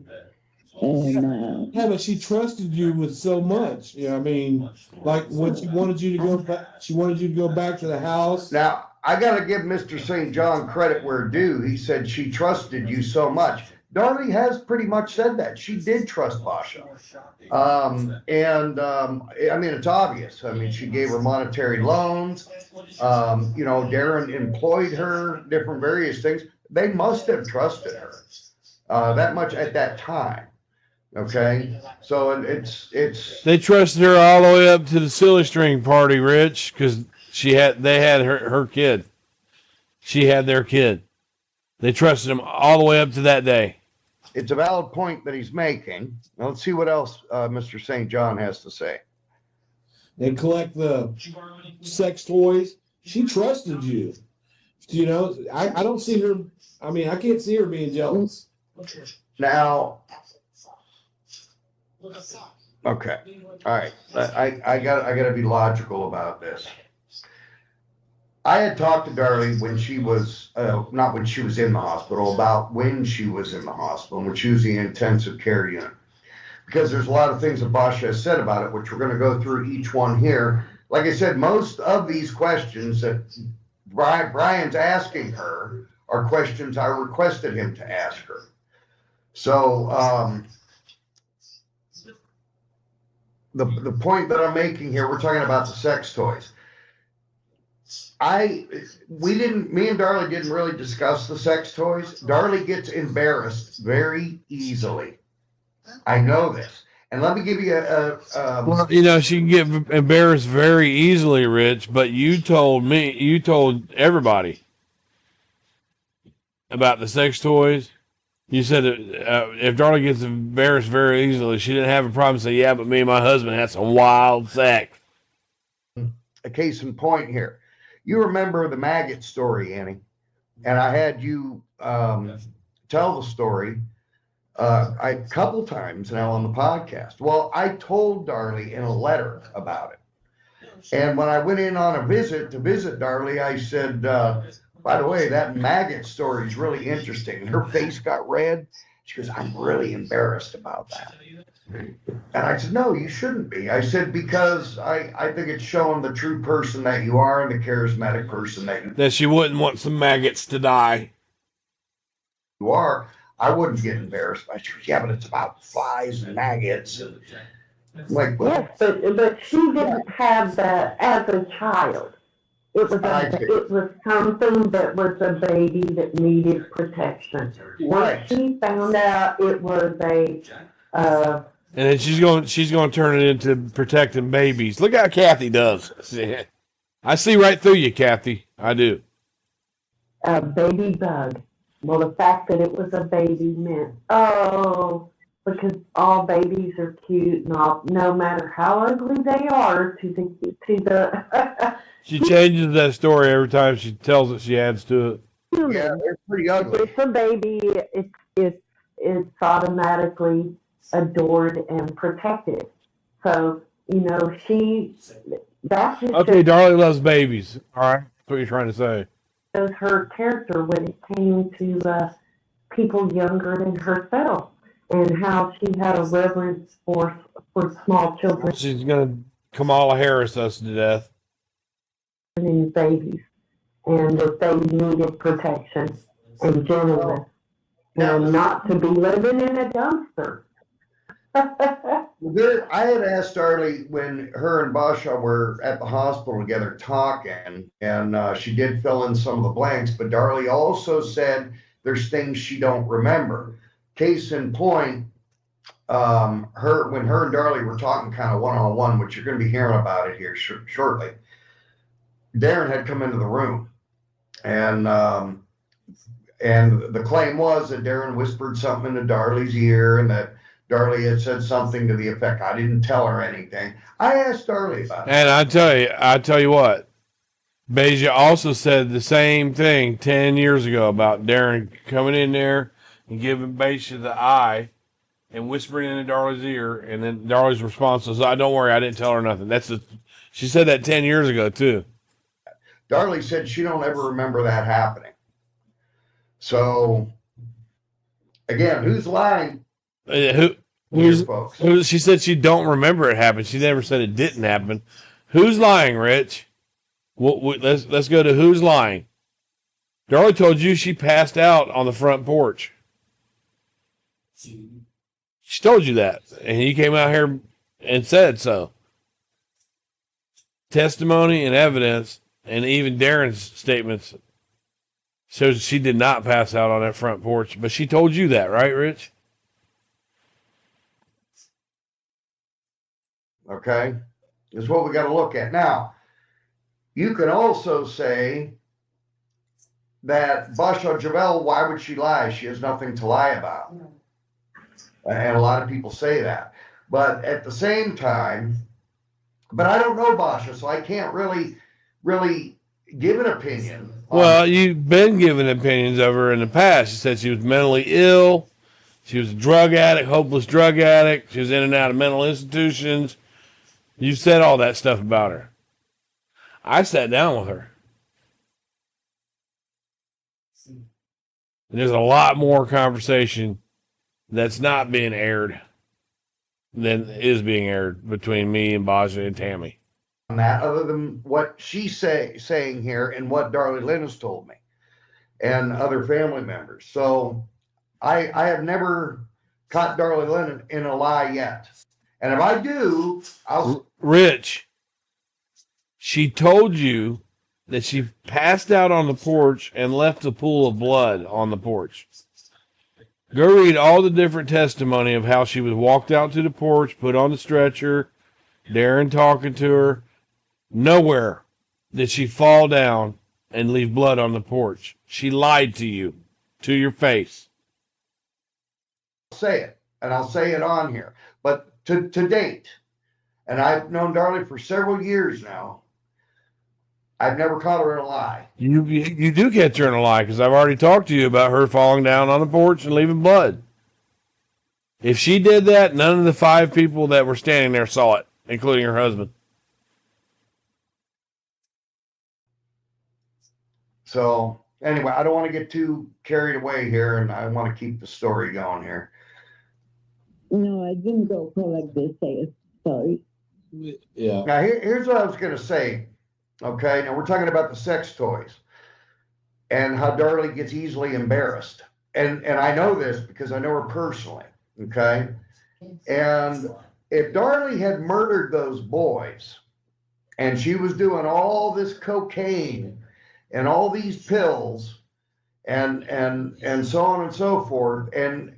S4: And,
S3: Yeah, but she trusted you with so much. Yeah, I mean, like when she wanted you to go back, she wanted you to go back to the house.
S2: Now, I got to give Mr. St. John credit where due. He said she trusted you so much. Darlie has pretty much said that. She did trust Basha. I mean, it's obvious. I mean, she gave her monetary loans. Darren employed her, different various things. They must have trusted her that much at that time. Okay, so it's
S1: They trusted her all the way up to the silly string party, Rich, because they had her kid. She had their kid. They trusted him all the way up to that day.
S2: it's a valid point that he's making. Now, let's see what else Mr. St. John has to say.
S3: They collect the sex toys. She trusted you. You know, I don't see her. I mean, I can't see her being jealous.
S2: Now, okay, all right. I got to be logical about this. I had talked to Darlie when she was not when she was in the hospital, about when she was in the hospital, when she was in the intensive care unit. Because there's a lot of things that Basha has said about it, which we're going to go through each one here. Like I said, most of these questions that Bryan's asking her are questions I requested him to ask her. So the point that I'm making here, we're talking about the sex toys. Me and Darlie didn't really discuss the sex toys. Darlie gets embarrassed very easily. I know this. And let me give you
S1: Well, she can get embarrassed very easily, Rich, but you told everybody about the sex toys. You said that if Darlie gets embarrassed very easily, she didn't have a problem saying, yeah, but me and my husband had some wild sex.
S2: a case in point here. You remember the maggot story, Annie, and I had you tell the story a couple times now on the podcast. Well, I told Darlie in a letter about it. And when I went in on a visit to visit Darlie, I said, by the way, that maggot story is really interesting. And her face got red. She goes, I'm really embarrassed about that. And I said, no, you shouldn't be. I said, because I think it's showing the true person that you are and the charismatic person
S1: that she wouldn't want some maggots to die.
S2: You are. I wouldn't get embarrassed. I said, yeah, but it's about flies and maggots. And like, well,
S5: Yes, but she didn't have that as a child. It was something that was a baby that needed protection. Once she found out it was
S1: and then she's going to turn it into protecting babies. Look how Cathy does. I see right through you, Cathy. I do.
S5: A baby bug. Well, the fact that it was a baby meant, because all babies are cute, no matter how ugly they are to the
S1: She changes that story every time she tells it. She adds to it.
S5: human.
S2: yeah, they're pretty ugly.
S5: If it's a baby, it's automatically adored and protected. So, that's just
S1: Okay, Darlie loves babies. All right. That's what you're trying to say.
S5: shows her character when it came to people younger than herself, and how she had a reverence for small children
S1: She's going to Kamala Harris us to death.
S5: and babies, and that they needed protection. and gentleness. Now, not to be living in a dumpster.
S2: I had asked Darlie when her and Basha were at the hospital together talking, and she did fill in some of the blanks, but Darlie also said there's things she don't remember. Case in point, when her and Darlie were talking kind of one-on-one, which you're going to be hearing about it here shortly, Darren had come into the room, and the claim was that Darren whispered something into Darlie's ear, and that Darlie had said something to the effect, I didn't tell her anything. I asked Darlie about it.
S1: And I tell you what, Beja also said the same thing 10 years ago about Darren coming in there and giving Beja the eye and whispering into Darlie's ear, and then Darlie's response was, don't worry, I didn't tell her nothing. She said that 10 years ago, too.
S2: Darlie said she don't ever remember that happening. So, again, who's lying?
S1: She said she don't remember it happened. She never said it didn't happen. Who's lying, Rich? Let's go to who's lying. Darlie told you she passed out on the front porch. She told you that, and you came out here and said so. Testimony and evidence, and even Darren's statements shows she did not pass out on that front porch, but she told you that, right, Rich?
S2: Okay, is what we got to look at. Now, you can also say that Basha Javel, why would she lie? She has nothing to lie about. And a lot of people say that. But at the same time, but I don't know Basha, so I can't really give an opinion.
S1: Well, you've been giving opinions of her in the past. You said she was mentally ill. She was a drug addict, hopeless drug addict. She was in and out of mental institutions. You said all that stuff about her. I sat down with her. And there's a lot more conversation that's not being aired than is being aired between me and Baja and Tammy.
S2: On that, other than what she's saying here and what Darlie Lynn has told me and other family members. So I have never caught Darlie Lynn in a lie yet. And if I do, I'll...
S1: Rich, she told you that she passed out on the porch and left a pool of blood on the porch. Go read all the different testimony of how she was walked out to the porch, put on the stretcher, Darren talking to her. Nowhere did she fall down and leave blood on the porch. She lied to you, to your face.
S2: Say it, and I'll say it on here. But to date, and I've known Darlie for several years now, I've never caught her in a lie.
S1: You do catch her in a lie, because I've already talked to you about her falling down on the porch and leaving blood. If she did that, none of the 5 people that were standing there saw it, including her husband.
S2: So anyway, I don't want to get too carried away here, and I want to keep the story going here.
S4: No, I didn't go for like this. Sorry.
S3: Yeah.
S2: Now, here's what I was going to say. Okay, now we're talking about the sex toys and how Darlie gets easily embarrassed. And I know this because I know her personally. Okay, and if Darlie had murdered those boys and she was doing all this cocaine and all these pills and so on and so forth, and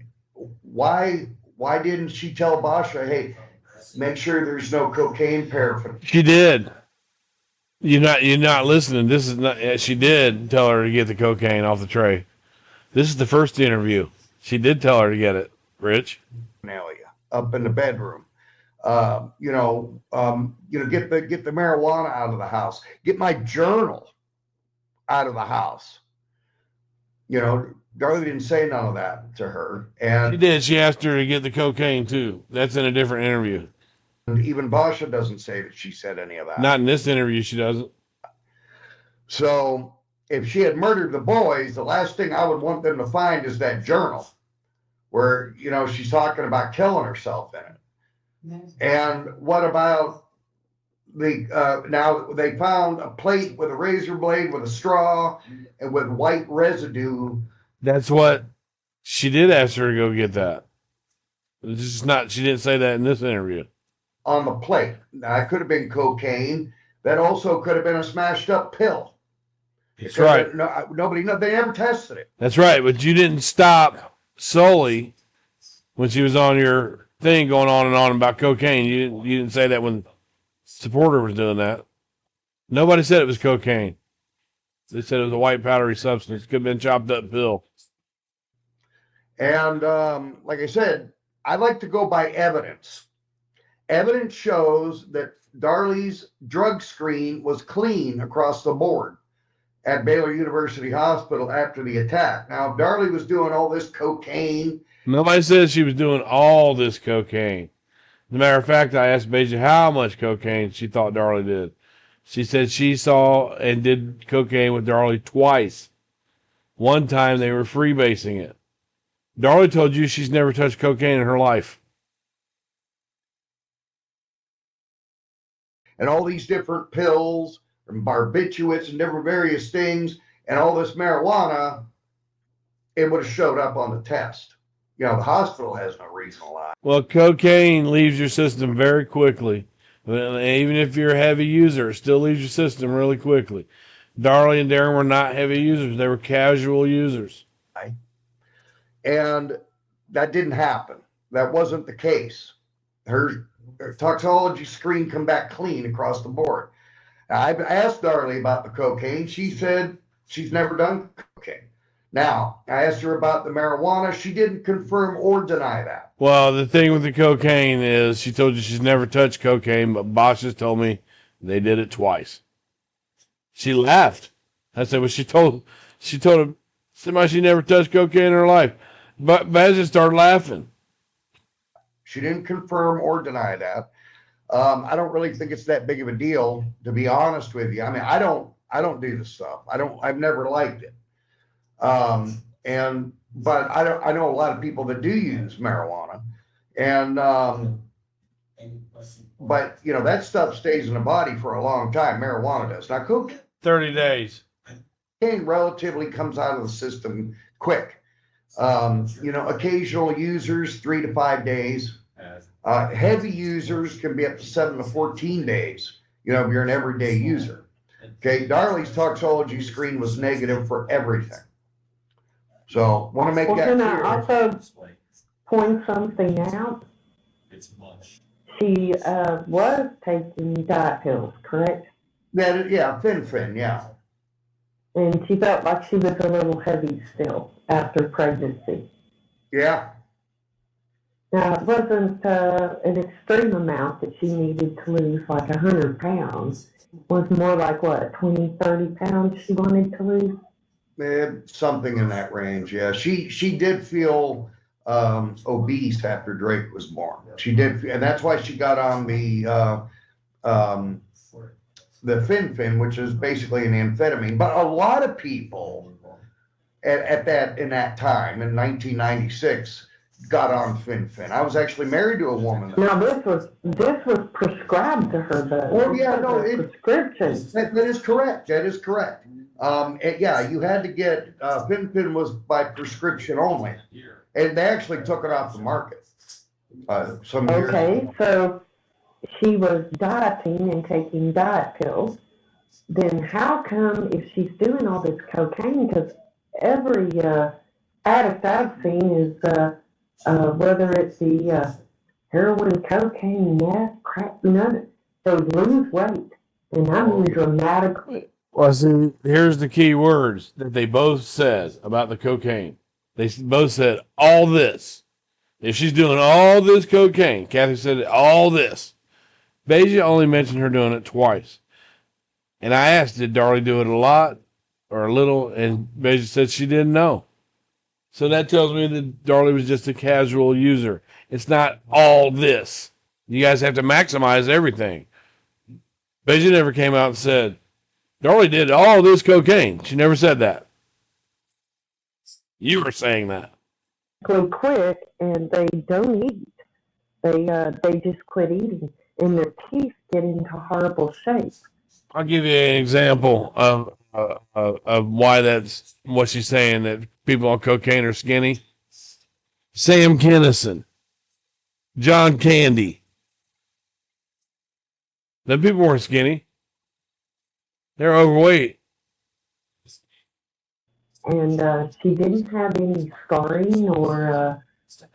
S2: why didn't she tell Basha, hey, make sure there's no cocaine paraphernalia?
S1: She did. You're not listening. This is not. She did tell her to get the cocaine off the tray. This is the first interview. She did tell her to get it. Rich,
S2: up in the bedroom. Get the marijuana out of the house. Get my journal out of the house. Darlie didn't say none of that to her, and
S1: she did. She asked her to get the cocaine too. That's in a different interview.
S2: Even Basha doesn't say that she said any of that.
S1: Not in this interview, she doesn't.
S2: So if she had murdered the boys, the last thing I would want them to find is that journal where, she's talking about killing herself in it. And what about now they found a plate with a razor blade with a straw and with white residue
S1: That's what she did ask her to go get that. It's just not, she didn't say that in this interview.
S2: On the plate. Now, it could have been cocaine. That also could have been a smashed up pill.
S1: That's right.
S2: They never tested it.
S1: That's right. But you didn't stop solely when she was on your thing going on and on about cocaine. You didn't say that when Supporter was doing that. Nobody said it was cocaine. They said it was a white powdery substance. Could have been chopped up pill.
S2: And like I said, I like to go by evidence. Evidence shows that Darlie's drug screen was clean across the board at Baylor University Hospital after the attack. Now, if Darlie was doing all this cocaine.
S1: Nobody says she was doing all this cocaine. As a matter of fact, I asked Beijing how much cocaine she thought Darlie did. She said she saw and did cocaine with Darlie twice. One time they were freebasing it. Darlie told you she's never touched cocaine in her life.
S2: And all these different pills and barbiturates and different various things and all this marijuana, it would have showed up on the test. You know, the hospital has no reason to lie.
S1: Well, cocaine leaves your system very quickly. Even if you're a heavy user, it still leaves your system really quickly. Darlie and Darren were not heavy users. They were casual users.
S2: And that didn't happen. That wasn't the case. Her toxicology screen come back clean across the board. I asked Darlie about the cocaine. She said she's never done cocaine. Now, I asked her about the marijuana. She didn't confirm or deny that.
S1: Well, the thing with the cocaine is she told you she's never touched cocaine, but Bosch's told me they did it twice. She laughed. I said, well, she told somebody she never touched cocaine in her life. But Bezos started laughing.
S2: She didn't confirm or deny that. I don't really think it's that big of a deal, to be honest with you. I mean, I don't do this stuff. I've never liked it. But I know a lot of people that do use marijuana, and but you know that stuff stays in the body for a long time. Marijuana does. Now, cocaine
S1: 30 days.
S2: Relatively comes out of the system quick. You know, occasional users 3 to 5 days. Heavy users can be up to 7 to 14 days. You know, if you're an everyday user. Okay, Darlie's toxicology screen was negative for everything. So, want to make that
S5: Can
S2: clear.
S5: I also point something out? She was taking diet pills, correct?
S2: Yeah, Fin, yeah.
S5: And she felt like she was a little heavy still after pregnancy.
S2: Yeah.
S5: Now, it wasn't an extreme amount that she needed to lose, like 100 pounds. It was more like, what, 20, 30 pounds she wanted to lose?
S2: Something in that range, yeah. She did feel obese after Drake was born. She did, and that's why she got on the Fin, which is basically an amphetamine. But a lot of people in that time in 1996 got on Fin. I was actually married to a woman.
S5: Now this was prescribed to her though.
S2: Oh yeah, no,
S5: prescription.
S2: That is correct. That is correct. Yeah, you had to get Fin was by prescription only, and they actually took it off the market. Some years ago.
S5: So she was dieting and taking diet pills. Then how come if she's doing all this cocaine? Because every addict I've seen is whether it's the heroin, cocaine, meth, crack, none, they lose weight, and I mean dramatically.
S1: Well, see, here's the key words that they both said about the cocaine. They both said all this. If she's doing all this cocaine, Cathy said all this. Beja only mentioned her doing it twice. And I asked, did Darlie do it a lot or a little? And Beja said she didn't know. So that tells me that Darlie was just a casual user. It's not all this. You guys have to maximize everything. Beja never came out and said, Darlie did all this cocaine. She never said that. You were saying that.
S5: Go quick, and they don't eat. They just quit eating, and their teeth get into horrible shape.
S1: I'll give you an example of of why that's what she's saying, that people on cocaine are skinny. Sam Kinison, John Candy. The people weren't skinny. They're overweight.
S5: And she didn't have any scarring or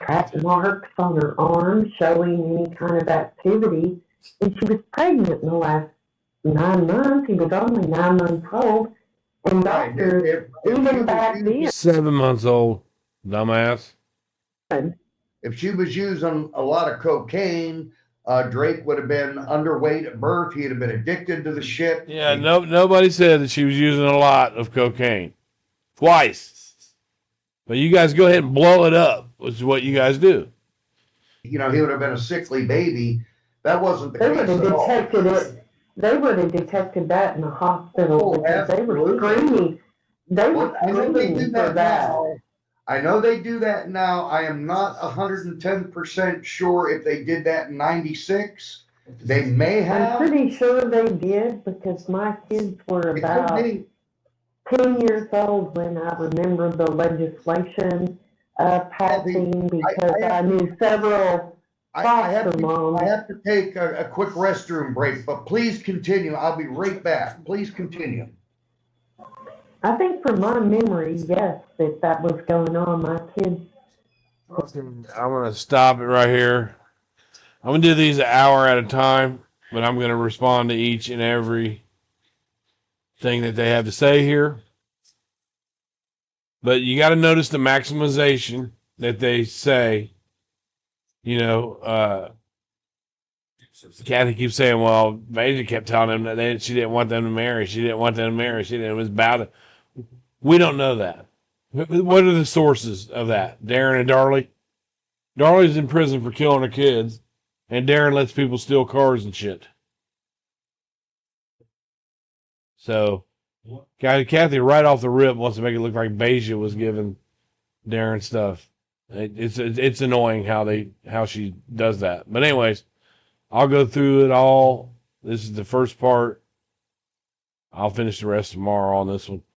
S5: track marks on her arm showing any kind of activity. And she was pregnant in the last 9 months. He was only 9 months old. And
S2: Right.
S5: doctors, even back then,
S1: 7 months old, dumbass.
S2: If she was using a lot of cocaine, Drake would have been underweight at birth. He'd have been addicted to the shit.
S1: Yeah, nobody said that she was using a lot of cocaine. Twice. But you guys go ahead and blow it up, which is what you guys do.
S2: He would have been a sickly baby. That wasn't the
S5: they
S2: case
S5: would have
S2: at all.
S5: detected it. They would have detected that in the hospital because they were screaming. They were
S2: I know they
S5: screaming
S2: do
S5: for
S2: that
S5: that.
S2: now. I know they do that now. I am not 110% sure if they did that in 96. They may
S5: I'm
S2: have.
S5: pretty sure they did because my kids were
S2: It could
S5: about
S2: be.
S5: 10 years old when I remember the legislation passing because I knew several
S2: I
S5: foster moms.
S2: have to take a quick restroom break, but please continue. I'll be right back. Please continue.
S5: I think from my memory, yes, that was going on. My kids.
S1: I'm going to stop it right here. I'm going to do these an hour at a time, but I'm going to respond to each and every thing that they have to say here. But you got to notice the maximization that they say. Cathy keeps saying, well, Major kept telling them that she didn't want them to marry. She didn't want them to marry. It was about it. We don't know that. What are the sources of that? Darren and Darlie? Darlie's in prison for killing her kids, and Darren lets people steal cars and shit. So, Cathy, right off the rip, wants to make it look like Beja was giving Darren stuff. It's annoying how she does that. But anyways, I'll go through it all. This is the first part. I'll finish the rest tomorrow on this one.